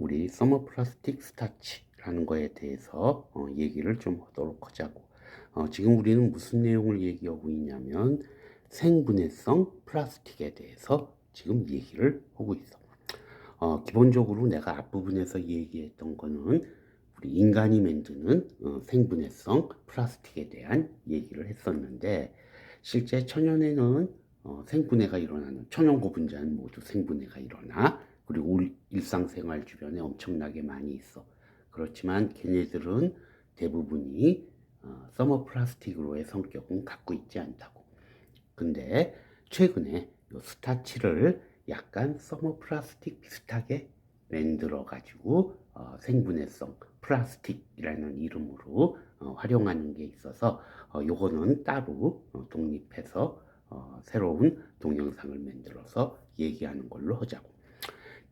우리 서머플라스틱 스타치라는 거에 대해서 얘기를 좀 하도록 하자고. 지금 우리는 무슨 내용을 얘기하고 있냐면 생분해성 플라스틱에 대해서 지금 얘기를 하고 있어. 기본적으로 내가 앞부분에서 얘기했던 거는 우리 인간이 만드는 생분해성 플라스틱에 대한 얘기를 했었는데, 실제 천연에는 생분해가 일어나는, 천연 고분자는 모두 생분해가 일어나. 그리고 우리 일상생활 주변에 엄청나게 많이 있어. 그렇지만 걔네들은 대부분이 서머플라스틱으로의 성격은 갖고 있지 않다고. 근데 최근에 요 스타치를 약간 서머플라스틱 비슷하게 만들어 가지고 생분해성 플라스틱이라는 이름으로 활용하는 게 있어서 요거는 따로 독립해서 새로운 동영상을 만들어서 얘기하는 걸로 하자고.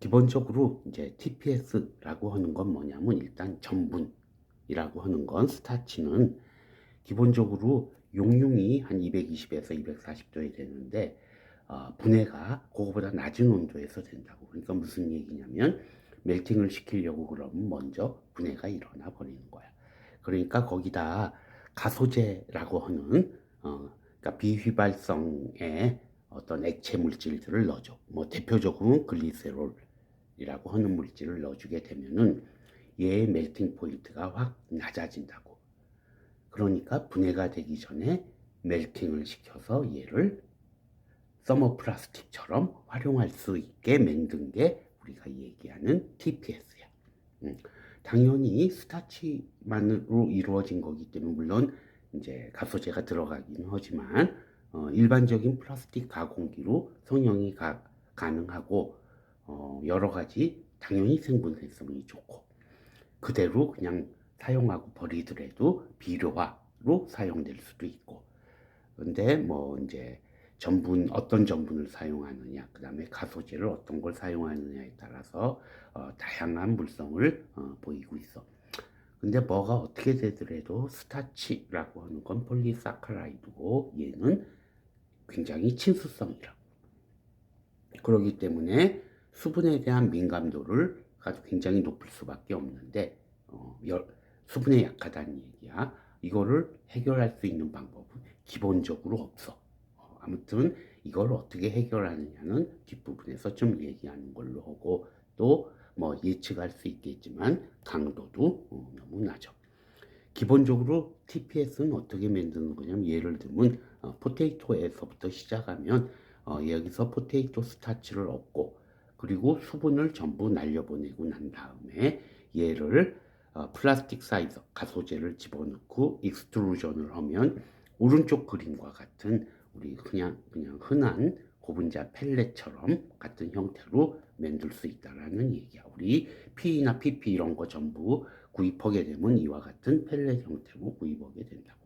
기본적으로 이제 TPS라고 하는 건 뭐냐면, 일단 전분이라고 하는 건, 스타치는 기본적으로 용융이 한 220에서 240도에 되는데 분해가 그거보다 낮은 온도에서 된다고. 그러니까 무슨 얘기냐면, 멜팅을 시키려고 그러면 먼저 분해가 일어나 버리는 거야. 그러니까 거기다 가소제라고 하는 그러니까 비휘발성의 어떤 액체 물질들을 넣어줘. 뭐 대표적으로는 글리세롤이라고 하는 물질을 넣어주게 되면은 얘의 멜팅 포인트가 확 낮아진다고. 그러니까 분해가 되기 전에 멜팅을 시켜서 얘를 서머플라스틱처럼 활용할 수 있게 만든 게 우리가 얘기하는 TPS야. 당연히 스타치만으로 이루어진 거기 때문에, 물론 이제 가소제가 들어가긴 하지만 일반적인 플라스틱 가공기로 성형이 가능하고 여러 가지 당연히 생분해성이 좋고, 그대로 그냥 사용하고 버리더라도 비료화로 사용될 수도 있고. 근데 뭐 이제 어떤 전분을 사용하느냐, 그 다음에 가소제를 어떤 걸 사용하느냐에 따라서 다양한 물성을 보이고 있어. 근데 뭐가 어떻게 되더라도 스타치라고 하는 건 폴리사카라이드고, 얘는 굉장히 친수성이라고. 그렇기 때문에 수분에 대한 민감도를 굉장히 높을 수밖에 없는데, 수분에 약하다는 얘기야. 이거를 해결할 수 있는 방법은 기본적으로 없어. 아무튼 이걸 어떻게 해결하느냐는 뒷부분에서 좀 얘기하는 걸로 하고, 또 뭐 예측할 수 있겠지만 강도도 너무 낮아. 기본적으로 TPS는 어떻게 만드는 거냐면, 예를 들면 포테이토에서부터 시작하면 여기서 포테이토 스타치를 얻고, 그리고 수분을 전부 날려보내고 난 다음에 얘를 플라스틱 사이즈 가소제를 집어넣고 익스트루전을 하면 오른쪽 그림과 같은 우리 그냥 흔한 고분자 펠렛처럼 같은 형태로 만들 수 있다라는 얘기야. 우리 P나 PP 이런 거 전부 구입하게 되면 이와 같은 펠렛 형태로 구입하게 된다고.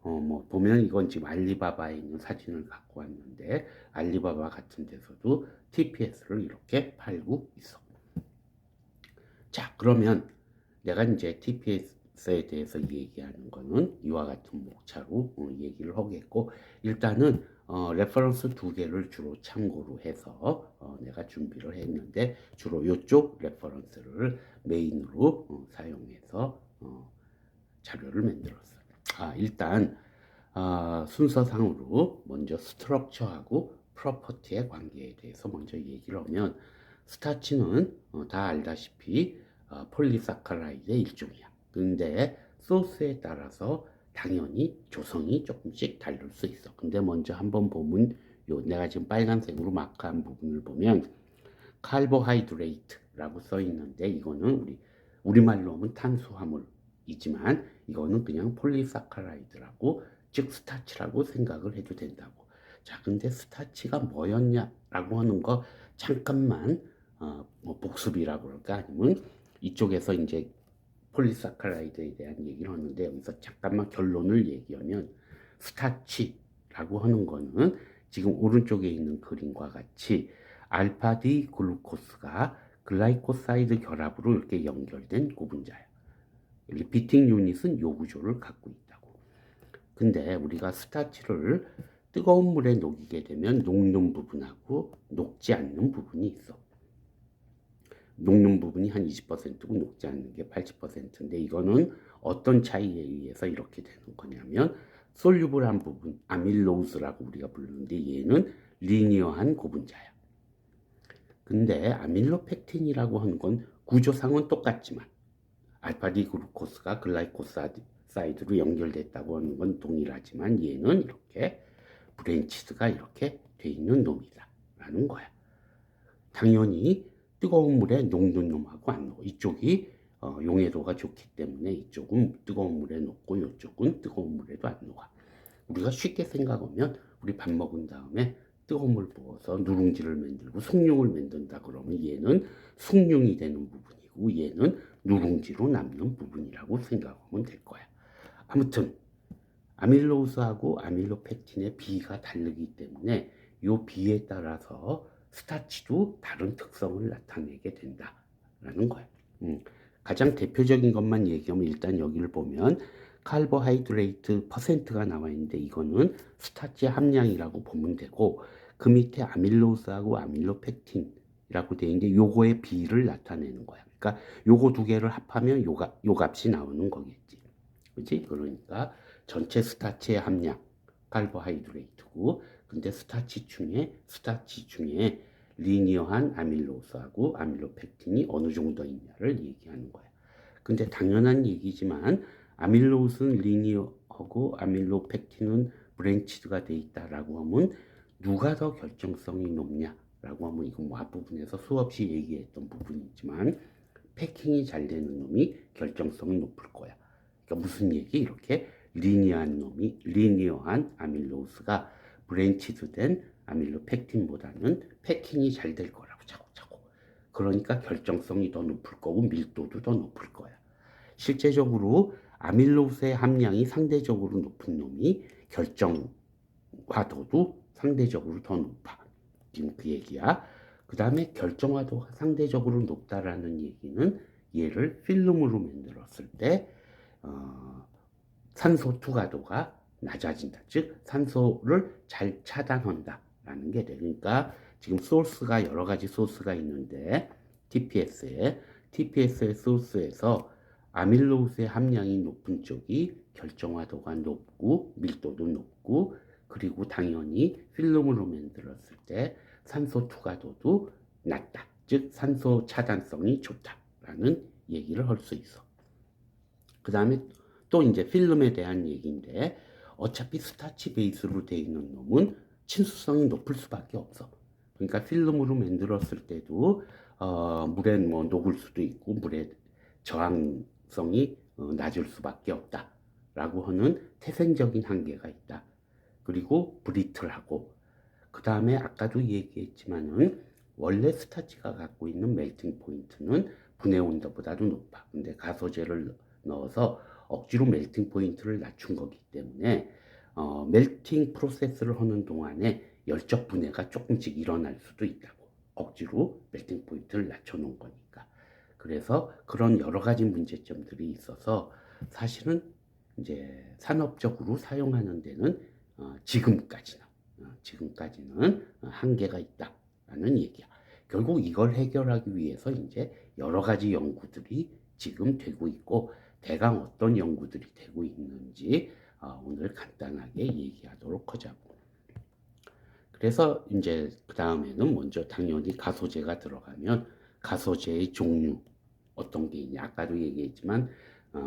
뭐 보면 이건 지금 알리바바에 있는 사진을 갖고 왔는데, 알리바바 같은 데서도 TPS를 이렇게 팔고 있어. 자, 그러면 내가 이제 TPS에 대해서 얘기하는 거는 이와 같은 목차로 얘기를 하겠고, 일단은 레퍼런스 두 개를 주로 참고로 해서 내가 준비를 했는데, 주로 이쪽 레퍼런스를 메인으로 사용해서 자료를 만들었어요. 일단 순서상으로 먼저 스트럭처하고 프로퍼티의 관계에 대해서 먼저 얘기를 하면, 스타치는 다 알다시피 폴리사카라이드의 일종이야. 근데 소스에 따라서 당연히 조성이 조금씩 다를 수 있어. 근데 먼저 한번 보면, 내가 지금 빨간색으로 마크한 부분을 보면 카보하이드레이트라고 써 있는데, 이거는 우리말로 하면 탄수화물이지만 이거는 그냥 폴리사카라이드라고, 즉 스타치라고 생각을 해도 된다고. 자, 근데 스타치가 뭐였냐라고 하는 거 잠깐만 뭐 복습이라고 그럴까, 아니면 이쪽에서 이제 폴리사카라이드에 대한 얘기를 하는데, 여기서 잠깐만 결론을 얘기하면, 스타치라고 하는 거는 지금 오른쪽에 있는 그림과 같이 알파디 글루코스가 글라이코사이드 결합으로 이렇게 연결된 고분자야. 리피팅 유닛은 요 구조를 갖고 있다고. 근데 우리가 스타치를 뜨거운 물에 녹이게 되면 녹는 부분하고 녹지 않는 부분이 있어. 녹는 부분이 한 20%고 녹지 않는 게 80%인데 이거는 어떤 차이에 의해서 이렇게 되는 거냐면 솔유블한 부분, 아밀로스라고 우리가 부르는데 얘는 리니어한 고분자야. 근데 아밀로펙틴이라고 하는 건 구조상은 똑같지만 알파디 글루코스가 글라이코사이드로 연결됐다고 하는 건 동일하지만 얘는 이렇게 브랜치드가 이렇게 돼 있는 놈이다라는 거야. 당연히 뜨거운 물에 녹는 놈하고 안 녹아. 이쪽이 용해도가 좋기 때문에 이쪽은 뜨거운 물에 녹고 이쪽은 뜨거운 물에도 안 녹아. 우리가 쉽게 생각하면 우리 밥 먹은 다음에 뜨거운 물 부어서 누룽지를 만들고 숭늉을 만든다 그러면 얘는 숭늉이 되는 부분이고 얘는 누룽지로 남는 부분이라고 생각하면 될 거야. 아무튼 아밀로스하고 아밀로펙틴의 비가 다르기 때문에 이 비에 따라서 스타치도 다른 특성을 나타내게 된다라는 거야. 가장 대표적인 것만 얘기하면 일단 여기를 보면 카보하이드레이트 퍼센트가 나와 있는데 이거는 스타치 함량이라고 보면 되고 그 밑에 아밀로스하고 아밀로펙틴이라고 되어 있는데 요거의 비를 나타내는 거야. 그러니까 요거 두 개를 합하면 요 값이 나오는 거겠지. 그렇지? 그러니까 전체 스타치의 함량 카보하이드레이트고 근데 스타치 중에 리니어한 아밀로스하고 아밀로펙틴이 어느 정도 있냐를 얘기하는 거야. 근데 당연한 얘기지만 아밀로스는 리니어하고 아밀로펙틴은 브랜치드가 돼 있다라고 하면 누가 더 결정성이 높냐라고 하면 이건 뭐 앞부분에서 수없이 얘기했던 부분이지만 패킹이 잘 되는 놈이 결정성이 높을 거야. 그러니까 무슨 얘기? 이렇게 리니어한 아밀로스가 브랜치드된 아밀로펙틴보다는 패킹이 잘 될 거라고 차곡차곡. 그러니까 결정성이 더 높을 거고 밀도도 더 높을 거야. 실제적으로 아밀로스의 함량이 상대적으로 높은 놈이 결정화도도 상대적으로 더 높아. 지금 그 얘기야. 그 다음에 결정화도가 상대적으로 높다라는 얘기는 얘를 필름으로 만들었을 때 산소 투과도가 낮아진다. 즉 산소를 잘 차단한다라는 게 돼. 그러니까 지금 소스가 여러 가지 소스가 있는데 TPS의 소스에서 아밀로스의 함량이 높은 쪽이 결정화도가 높고 밀도도 높고 그리고 당연히 필름으로 만들었을 때 산소 투과도도 낮다. 즉 산소 차단성이 좋다라는 얘기를 할 수 있어. 그 다음에 또 이제 필름에 대한 얘기인데 어차피 스타치 베이스로 되어 있는 놈은 친수성이 높을 수밖에 없어. 그러니까 필름으로 만들었을 때도 물에 뭐 녹을 수도 있고 물에 저항성이 낮을 수밖에 없다라고 하는 태생적인 한계가 있다. 그리고 브리틀하고 그 다음에 아까도 얘기했지만은 원래 스타치가 갖고 있는 멜팅 포인트는 분해 온도보다도 높아. 근데 가소제를 넣어서 억지로 멜팅 포인트를 낮춘 거기 때문에 멜팅 프로세스를 하는 동안에 열적 분해가 조금씩 일어날 수도 있다고. 억지로 멜팅 포인트를 낮춰놓은 거니까. 그래서 그런 여러 가지 문제점들이 있어서 사실은 이제 산업적으로 사용하는 데는 지금까지는 한계가 있다라는 얘기야. 결국 이걸 해결하기 위해서 이제 여러 가지 연구들이 지금 되고 있고 대강 어떤 연구들이 되고 있는지 오늘 간단하게 얘기하도록 하자고. 그래서 이제 그 다음에는 먼저 당연히 가소제가 들어가면 가소제의 종류 어떤 게 있냐. 아까도 얘기했지만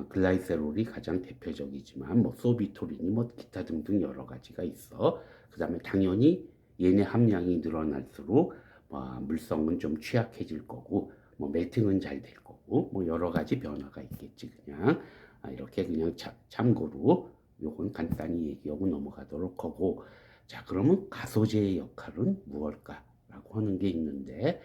글라이세롤이 가장 대표적이지만 뭐 소비토린이 뭐 기타 등등 여러 가지가 있어. 그 다음에 당연히 얘네 함량이 늘어날수록 물성은 좀 취약해질 거고 뭐 멜팅은 잘 될 거고 뭐 여러 가지 변화가 있겠지. 그냥 이렇게 그냥 참고로 요건 간단히 얘기하고 넘어가도록 하고 자 그러면 가소제의 역할은 무엇일까라고 하는 게 있는데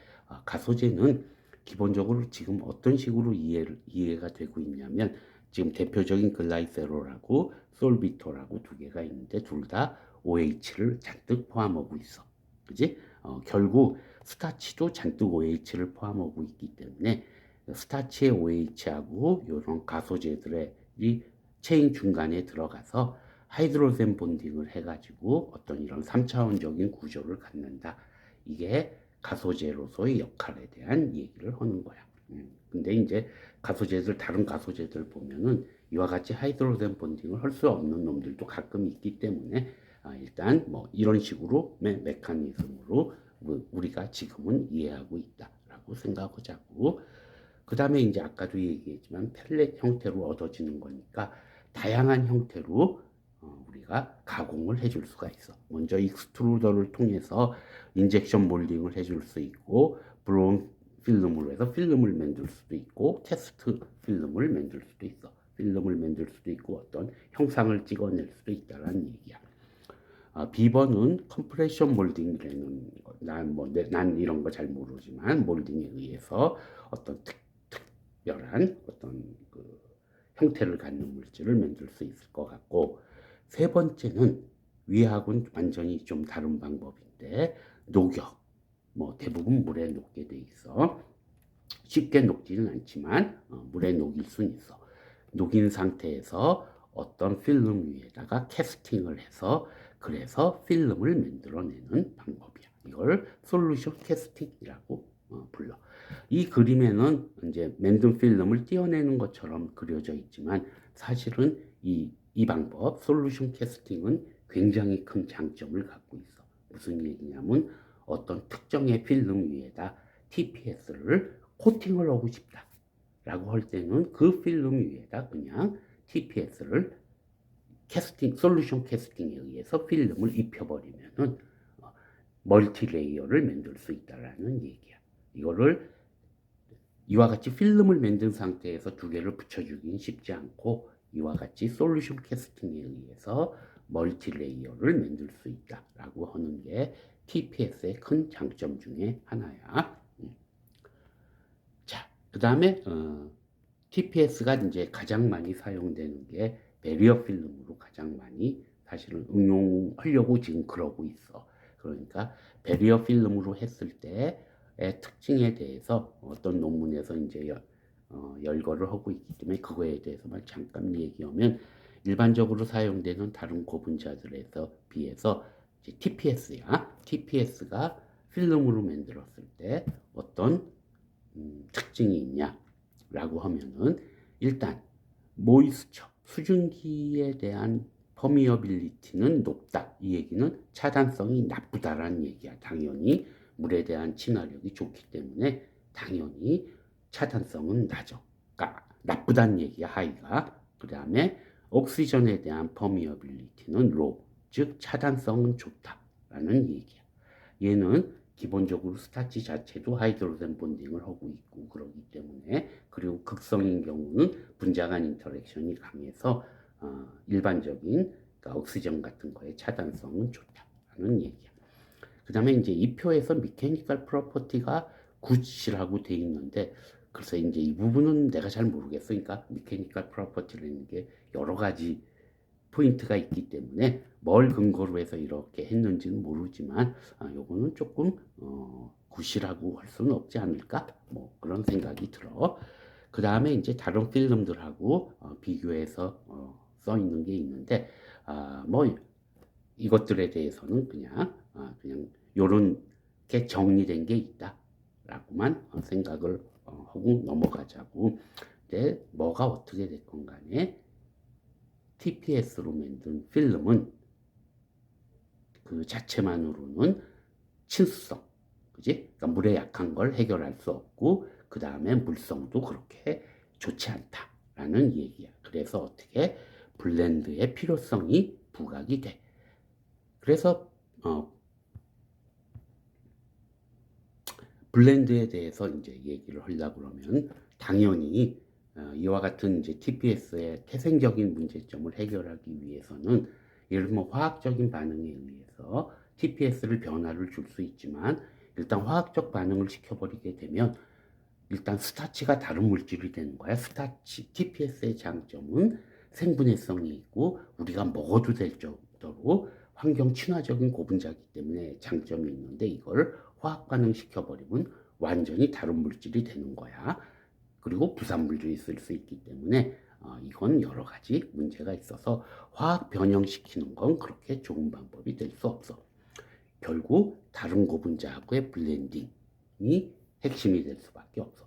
가소제는 기본적으로 지금 어떤 식으로 이해가 되고 있냐면 지금 대표적인 글라이세롤하고 솔비토라고 두 개가 있는데 둘 다 OH를 잔뜩 포함하고 있어. 그지? 결국 스타치도 잔뜩 OH를 포함하고 있기 때문에 스타치의 OH하고 이런 가소제들의 체인 중간에 들어가서 하이드로젠 본딩을 해가지고 어떤 이런 3차원적인 구조를 갖는다. 이게 가소제로서의 역할에 대한 얘기를 하는 거야. 근데 이제 다른 가소제들 보면은 이와 같이 하이드로젠 본딩을 할 수 없는 놈들도 가끔 있기 때문에 일단 뭐 이런 식으로 메커니즘으로 우리가 지금은 이해하고 있다라고 생각하자고. 그 다음에 이제 아까도 얘기했지만 펠렛 형태로 얻어지는 거니까 다양한 형태로 우리가 가공을 해줄 수가 있어. 먼저 익스트루더를 통해서 인젝션 몰딩을 해줄 수 있고, 브로운 필름으로 해서 필름을 만들 수도 있고, 테스트 필름을 만들 수도 있어. 필름을 만들 수도 있고, 어떤 형상을 찍어낼 수도 있다라는 얘기야. 비번은 컴프레션 몰딩이라는 거. 난 이런 거 잘 모르지만 몰딩에 의해서 어떤 특별한 어떤 그 형태를 갖는 물질을 만들 수 있을 것 같고, 세 번째는 위하고는 완전히 좀 다른 방법인데 녹여. 뭐 대부분 물에 녹게 돼 있어. 쉽게 녹지는 않지만 물에 녹일 수는 있어. 녹인 상태에서 어떤 필름 위에다가 캐스팅을 해서 그래서 필름을 만들어내는 방법이야. 이걸 솔루션 캐스팅이라고 불러. 이 그림에는 이제 만든 필름을 띄어내는 것처럼 그려져 있지만 사실은 이 방법 솔루션 캐스팅은 굉장히 큰 장점을 갖고 있어. 무슨 얘기냐면 어떤 특정의 필름 위에다 TPS를 코팅을 하고 싶다 라고 할 때는 그 필름 위에다 그냥 TPS를 솔루션 캐스팅에 의해서 필름을 입혀버리면은 멀티 레이어를 만들 수 있다라는 얘기야. 이거를 이와 같이 필름을 만든 상태에서 두 개를 붙여주긴 쉽지 않고 이와 같이 솔루션 캐스팅에 의해서 멀티 레이어를 만들 수 있다라고 하는 게 TPS의 큰 장점 중에 하나야. 자, 그 다음에 TPS가 이제 가장 많이 사용되는 게 배리어 필름으로 가장 많이 사실은 응용하려고 지금 그러고 있어. 그러니까 배리어 필름으로 했을 때의 특징에 대해서 어떤 논문에서 이제 열거를 하고 있기 때문에 그거에 대해서만 잠깐 얘기하면 일반적으로 사용되는 다른 고분자들에서 비해서 TPS야. TPS가 필름으로 만들었을 때 어떤 특징이 있냐라고 하면은 일단 모이스처 수증기에 대한 퍼미어빌리티는 높다. 이 얘기는 차단성이 나쁘다라는 얘기야. 당연히 물에 대한 친화력이 좋기 때문에 당연히 차단성은 낮아. 그러니까 나쁘다는 얘기야. 하이가. 그 다음에 옥시전에 대한 퍼미어빌리티는 로, 즉 차단성은 좋다라는 얘기야. 얘는 기본적으로 스타치 자체도 하이드로젠 본딩을 하고 있고 그러기 때문에, 그리고 극성인 경우는 분자 간 인터랙션이 강해서 일반적인 그러니까 옥시전 같은 거의 차단성은 좋다는 얘기야. 그 다음에 이제 이 표에서 미케니컬 프로퍼티가 굿이라고 돼 있는데 글쎄 이제 이 부분은 내가 잘 모르겠어. 그러니까 미케니컬 프로퍼티라는 게 여러 가지 포인트가 있기 때문에 뭘 근거로 해서 이렇게 했는지는 모르지만 요거는 조금 굿이라고 할 수는 없지 않을까? 뭐 그런 생각이 들어. 그 다음에 이제 다른 필름들하고 비교해서 써 있는 게 있는데 뭐 이것들에 대해서는 그냥 요런 게 정리된 게 있다라고만 생각을 하고 넘어가자고. 근데 뭐가 어떻게 됐건 간에 TPS로 만든 필름은 그 자체만으로는 친수성, 그지? 그러니까 물에 약한 걸 해결할 수 없고 그 다음에 물성도 그렇게 좋지 않다라는 얘기야. 그래서 어떻게 블렌드의 필요성이 부각이 돼. 그래서 블렌드에 대해서 이제 얘기를 하려고 그러면 당연히 이와 같은 이제 TPS의 태생적인 문제점을 해결하기 위해서는 예를 들면 화학적인 반응에 의해서 TPS를 변화를 줄 수 있지만 일단 화학적 반응을 시켜버리게 되면 일단 스타치가 다른 물질이 되는 거야. TPS의 장점은 생분해성이 있고 우리가 먹어도 될 정도로 환경 친화적인 고분자이기 때문에 장점이 있는데 이걸 화학 반응 시켜버리면 완전히 다른 물질이 되는 거야. 그리고 부산물도 있을 수 있기 때문에 이건 여러 가지 문제가 있어서 화학 변형시키는 건 그렇게 좋은 방법이 될 수 없어. 결국 다른 고분자하고의 블렌딩이 핵심이 될 수밖에 없어.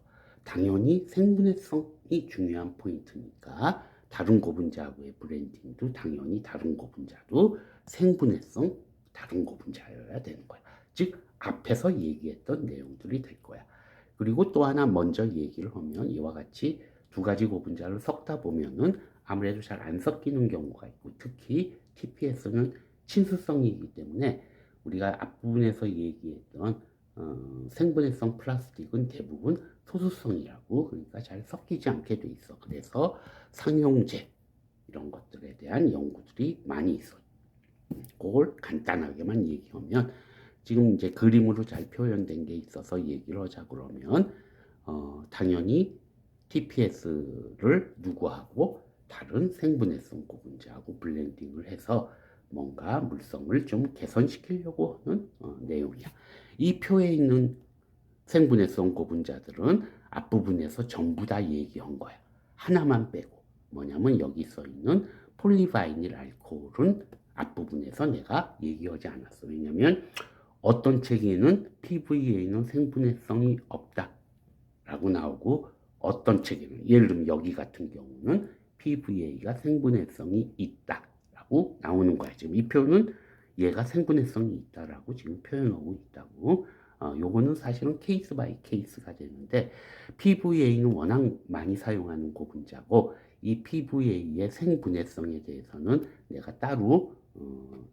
당연히 생분해성이 중요한 포인트니까 다른 고분자하고의 브랜딩도 당연히 다른 고분자도 생분해성 다른 고분자여야 되는 거야. 즉 앞에서 얘기했던 내용들이 될 거야. 그리고 또 하나 먼저 얘기를 하면 이와 같이 두 가지 고분자를 섞다 보면은 아무래도 잘 안 섞이는 경우가 있고 특히 TPS는 친수성이기 때문에 우리가 앞부분에서 얘기했던 생분해성 플라스틱은 대부분 소수성이라고 그러니까 잘 섞이지 않게 돼 있어. 그래서 상용제 이런 것들에 대한 연구들이 많이 있어. 그걸 간단하게만 얘기하면 지금 이제 그림으로 잘 표현된 게 있어서 얘기를 하자 그러면 당연히 TPS를 누구하고 다른 생분해성 고분자하고 블렌딩을 해서 뭔가 물성을 좀 개선시키려고 하는 내용이야. 이 표에 있는 생분해성 고분자들은 앞부분에서 전부 다 얘기한 거야. 하나만 빼고 뭐냐면 여기 써 있는 폴리바이닐 알코올은 앞부분에서 내가 얘기하지 않았어. 왜냐면 어떤 책에는 PVA는 생분해성이 없다 라고 나오고 어떤 책에는 예를 들면 여기 같은 경우는 PVA가 생분해성이 있다 라고 나오는 거야. 지금 이 표는 얘가 생분해성이 있다라고 지금 표현하고 있다고. 요거는 사실은 케이스 바이 케이스가 되는데 PVA는 워낙 많이 사용하는 고분자고 이 PVA의 생분해성에 대해서는 내가 따로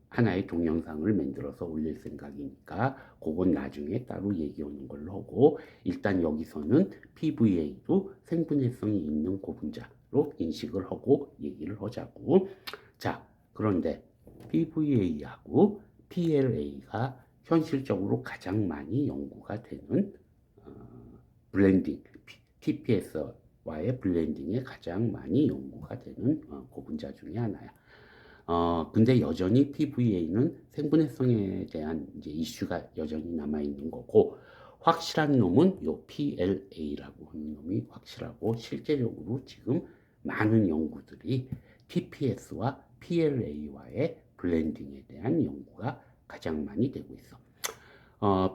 하나의 동영상을 만들어서 올릴 생각이니까 그건 나중에 따로 얘기하는 걸로 하고 일단 여기서는 PVA도 생분해성이 있는 고분자로 인식을 하고 얘기를 하자고. 자, 그런데 PVA하고 PLA가 현실적으로 가장 많이 연구가 되는 블렌딩, TPS와의 블렌딩에 가장 많이 연구가 되는 고분자 중에 하나야. 근데 여전히 PVA는 생분해성에 대한 이제 이슈가 여전히 남아있는 거고, 확실한 놈은 요 PLA라고 하는 놈이 확실하고, 실제적으로 지금 많은 연구들이 TPS와 PLA와의 블렌딩에 대한 연구가 가장 많이 되고 있어.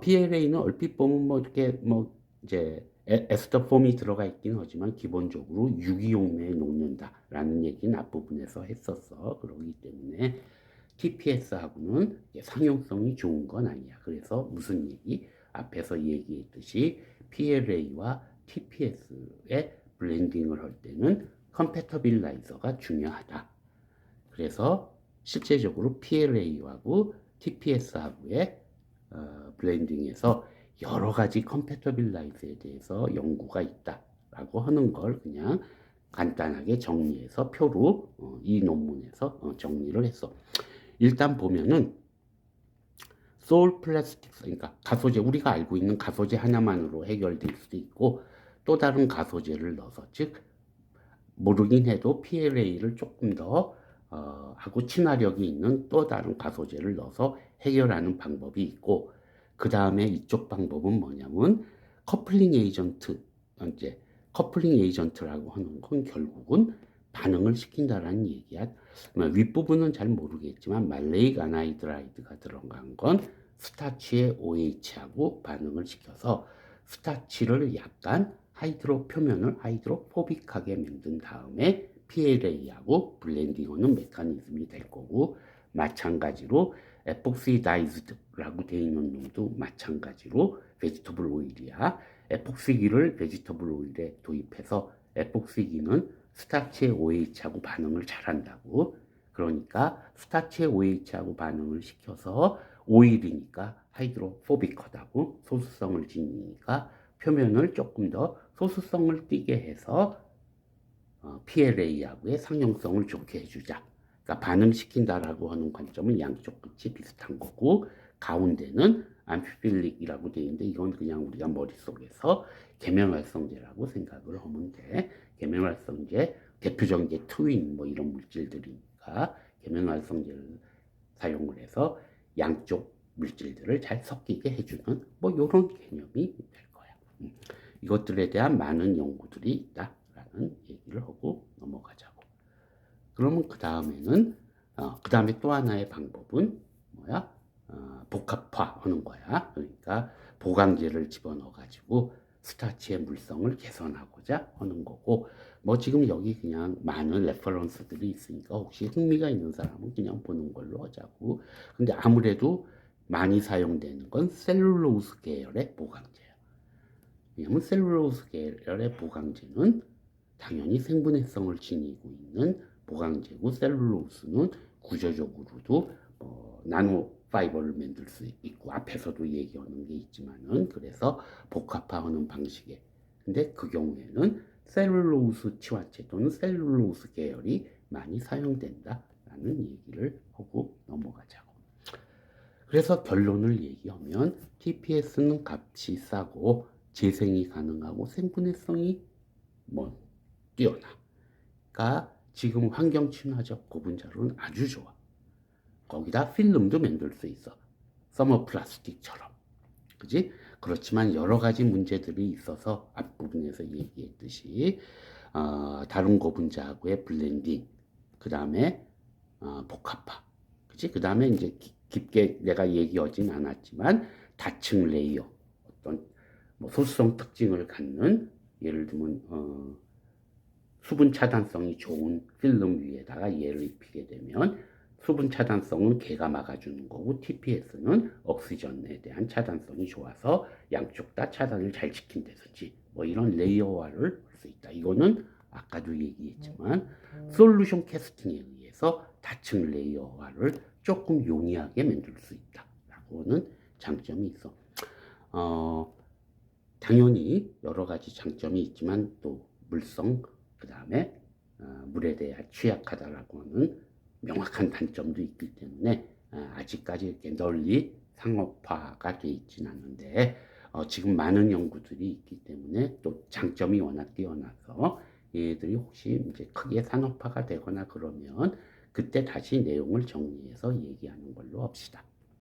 PLA는 얼핏 보면 뭐 이렇게 뭐 이제 에스터 폼이 들어가 있긴 하지만 기본적으로 유기용매에 녹는다라는 얘기는 앞부분에서 했었어. 그러기 때문에 TPS하고는 상용성이 좋은 건 아니야. 그래서 무슨 얘기? 앞에서 얘기했듯이 PLA와 TPS의 블렌딩을 할 때는 컴패터빌라이저가 중요하다. 그래서 실제적으로 PLA하고 TPS하고의 블렌딩에서 여러 가지 컴패터빌라이즈에 대해서 연구가 있다라고 하는 걸 그냥 간단하게 정리해서 표로 이 논문에서 정리를 했어. 일단 보면은 소울 플라스틱, 그러니까 가소제, 우리가 알고 있는 가소제 하나만으로 해결될 수도 있고 또 다른 가소제를 넣어서, 즉 모르긴 해도 PLA를 조금 더 하고 친화력이 있는 또 다른 가소제를 넣어서 해결하는 방법이 있고, 그 다음에 이쪽 방법은 뭐냐면 커플링 에이전트, 이제 커플링 에이전트라고 하는 건 결국은 반응을 시킨다라는 얘기야. 윗부분은 잘 모르겠지만 말레익 아나이드라이드가 들어간 건 스타치의 OH하고 반응을 시켜서 스타치를 약간 표면을 하이드로포빅하게 만든 다음에 PLA하고 블렌딩하는 메커니즘이 될 거고, 마찬가지로 에폭시다이즈드라고 되어 있는 놈도 마찬가지로 베지터블 오일이야. 에폭시기를 베지터블 오일에 도입해서 에폭시기는 스타치의 OH하고 반응을 잘한다고. 그러니까 스타치의 OH하고 반응을 시켜서 오일이니까 하이드로포빅하다고, 소수성을 지니니까 표면을 조금 더 소수성을 띠게 해서 PLA하고의 상용성을 좋게 해주자. 그러니까 반응시킨다라고 하는 관점은 양쪽 끝이 비슷한 거고, 가운데는 암피필릭이라고 되어 있는데 이건 그냥 우리가 머릿속에서 계면활성제라고 생각을 하면 돼. 계면활성제 대표적인 게 트윈 뭐 이런 물질들이니까 계면활성제를 사용을 해서 양쪽 물질들을 잘 섞이게 해주는 뭐 이런 개념이 될 거야. 이것들에 대한 많은 연구들이 있다라는 얘기를 하고 넘어가자고. 그러면 그 다음에는 그 다음에 또 하나의 방법은 뭐야? 복합화하는 거야. 그러니까 보강제를 집어넣어 가지고 스타치의 물성을 개선하고자 하는 거고, 뭐 지금 여기 그냥 많은 레퍼런스들이 있으니까 혹시 흥미가 있는 사람은 그냥 보는 걸로 하자고. 근데 아무래도 많이 사용되는 건 셀룰로스 계열의 보강제예요. 왜냐면 셀룰로스 계열의 보강제는 당연히 생분해성을 지니고 있는 보강제고, 셀룰로스는 구조적으로도 나노 파이버를 만들 수 있고, 앞에서도 얘기하는 게 있지만은, 그래서 복합화하는 방식에, 근데 그 경우에는 셀룰로스 치화체 또는 셀룰로스 계열이 많이 사용된다라는 얘기를 하고 넘어가자고. 그래서 결론을 얘기하면 TPS는 값이 싸고 재생이 가능하고 생분해성이 뛰어나. 가 지금 환경 친화적 고분자로는 아주 좋아. 거기다 필름도 만들 수 있어. 서머 플라스틱처럼. 그지? 그렇지만 여러 가지 문제들이 있어서 앞부분에서 얘기했듯이 다른 고분자하고의 블렌딩, 그 다음에 복합화, 그지? 그 다음에 이제 깊게 내가 얘기하진 않았지만 다층 레이어, 어떤 소수성 특징을 갖는, 예를 들면 수분 차단성이 좋은 필름 위에다가 얘를 입히게 되면 수분 차단성은 걔가 막아주는 거고, TPS는 옥시전에 대한 차단성이 좋아서 양쪽 다 차단을 잘 지킨다든지 뭐 이런 레이어화를 할 수 있다. 이거는 아까도 얘기했지만 솔루션 캐스팅에 의해서 다층 레이어화를 조금 용이하게 만들 수 있다라고는 장점이 있어. 당연히 여러 가지 장점이 있지만 또 물성, 그 다음에 물에 대해 취약하다라고 하는 명확한 단점도 있기 때문에 아직까지 이렇게 널리 상업화가 돼 있지는 않는데, 지금 많은 연구들이 있기 때문에 또 장점이 워낙 뛰어나서 얘들이 혹시 이제 크게 산업화가 되거나 그러면 그때 다시 내용을 정리해서 얘기하는 걸로 합시다.